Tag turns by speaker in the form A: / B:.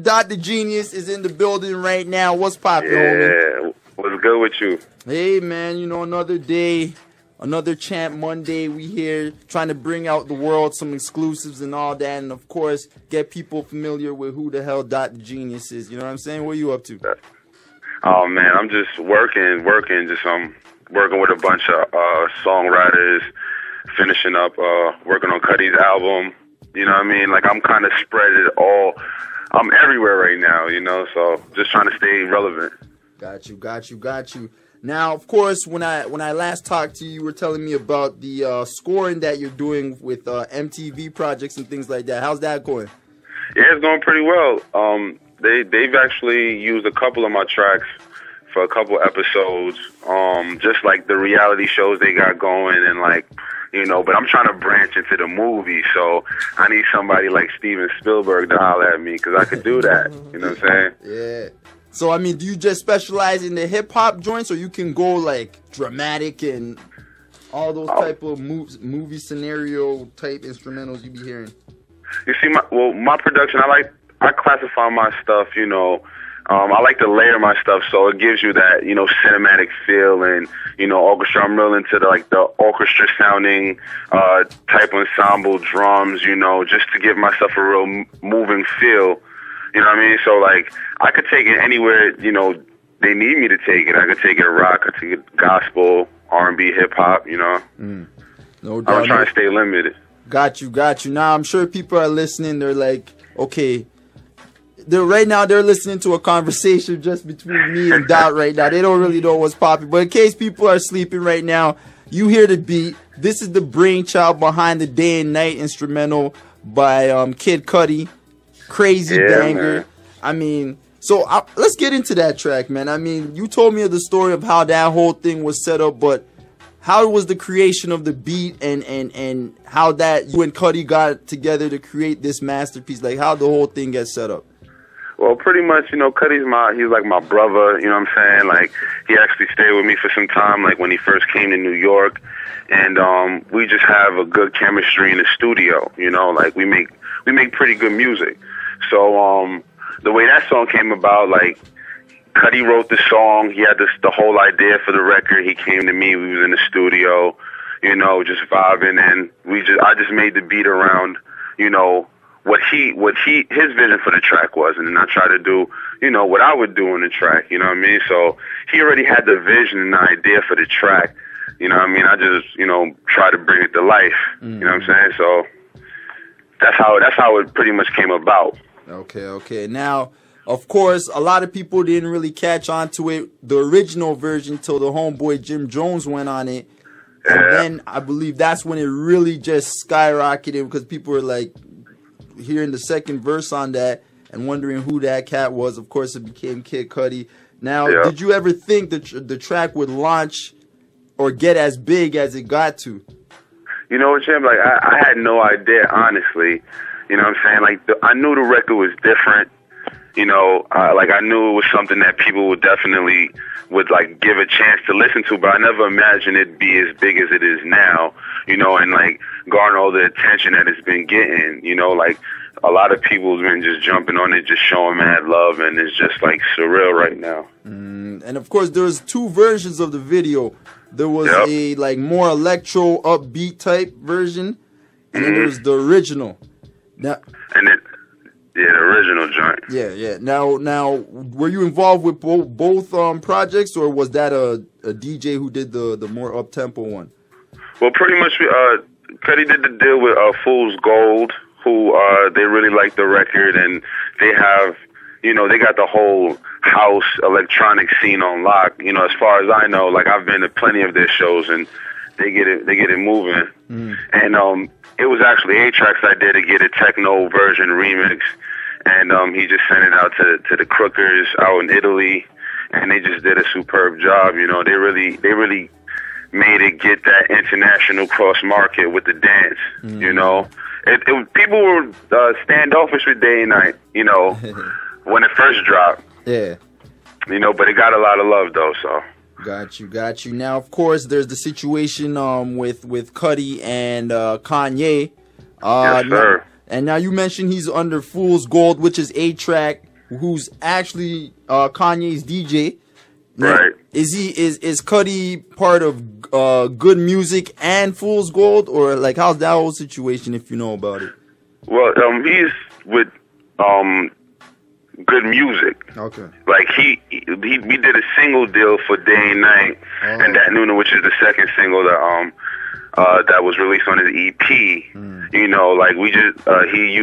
A: Dr. Genius is in the building right now. What's poppin', homie?
B: Yeah, what's good with you?
A: Hey, man, you know, another day, another Champ Monday. We here trying to bring out the world some exclusives and all that, and of course, get people familiar with who the hell Dr. Genius is. You know what I'm saying? What are you up to?
B: Oh, man, I'm just working, just working with a bunch of songwriters, finishing up, working on Cudi'S album. You know what I mean? Like, I'm kind of spread it all. I'm everywhere right now, you know, so just trying to stay relevant.
A: Got you. Now, of course, when I last talked to you, you were telling me about the scoring that you're doing with MTV projects and things like that. How's that going?
B: Yeah, it's going pretty well. They've actually used a couple of my tracks for a couple episodes, just like the reality shows they got going, and like, you know, but I'm trying to branch into the movie, so I need somebody like Steven Spielberg to holler at me, because I could do that, you know what I'm saying?
A: Yeah. So, I mean, do you just specialize in the hip-hop joints, or you can go, like, dramatic and all those type of movie scenario-type instrumentals you be hearing?
B: You see, my production, I classify my stuff, you know, I like to layer my stuff so it gives you that, you know, cinematic feel and, you know, orchestra. I'm real into the orchestra sounding type ensemble drums, you know, just to give myself a real moving feel. You know what I mean? So, like, I could take it anywhere, you know, they need me to take it. I could take it rock, I could take it gospel, R&B, hip-hop, you know.
A: No doubt.
B: I'm trying to stay limited.
A: Got you. Now, I'm sure people are listening. They're like, okay, right now they're listening to a conversation just between me and Dot right now. They don't really know what's popping. But in case people are sleeping right now, you hear the beat. This is the brainchild behind the Day and Night instrumental by Kid Cudi. Crazy banger. Man. I mean, so let's get into that track, man. I mean, you told me the story of how that whole thing was set up, but how was the creation of the beat and how that you and Cudi got together to create this masterpiece? Like, how the whole thing gets set up?
B: Well, pretty much, you know, Cudi's he's like my brother, you know what I'm saying? Like, he actually stayed with me for some time, like when he first came to New York, and we just have a good chemistry in the studio, you know, like we make pretty good music. So, the way that song came about, like, Cudi wrote the song, he had the whole idea for the record, he came to me, we was in the studio, you know, just vibing, and I just made the beat around, you know, what his vision for the track was, and then I tried to do, you know, what I would do in the track, you know what I mean? So he already had the vision and the idea for the track, you know what I mean? I just, you know, try to bring it to life, you know what I'm saying? So that's how it pretty much came about.
A: Okay. Now, of course, a lot of people didn't really catch on to it, the original version, till the homeboy Jim Jones went on it. And then I believe that's when it really just skyrocketed, because people were like hearing the second verse on that and wondering who that cat was. Of course, it became Kid Cudi. Now, did you ever think that the track would launch or get as big as it got to?
B: You know what, Jim? Like, I had no idea, honestly. You know what I'm saying? Like, I knew the record was different. You know, like, I knew it was something that people would definitely like give a chance to listen to, but I never imagined it'd be as big as it is now, you know, and like garner all the attention that it's been getting, you know, like a lot of people's been just jumping on it, just showing mad love, and it's just like surreal right now.
A: And of course, there's two versions of the video. There was a like more electro upbeat type version, and then there's the original. Now,
B: the original joint.
A: Yeah. Now, were you involved with both projects, or was that a DJ who did the more up-tempo one?
B: Well, pretty much, Cudi did the deal with Fool's Gold, who they really like the record, and they have, you know, they got the whole house electronic scene on lock. You know, as far as I know, like, I've been to plenty of their shows, and they get it moving. And it was actually 8 tracks I did to get a techno version remix, and he just sent it out to the Crookers out in Italy, and they just did a superb job. You know, they really made it get that international cross market with the dance. You know, people were standoffish with Day and Night, you know, when it first dropped.
A: Yeah.
B: You know, but it got a lot of love though. So.
A: Got you. Now, of course, there's the situation with Cudi and Kanye.
B: Yes, sir.
A: And now you mentioned he's under Fool's Gold, which is A-Track, who's actually Kanye's DJ. Now,
B: Right.
A: Is Cudi part of Good Music and Fool's Gold, or like how's that whole situation if you know about it?
B: Well, he's with Good Music.
A: Okay.
B: Like we did a single deal for Day and Night and That Nuna, which is the second single that was released on his EP. You know, like we just he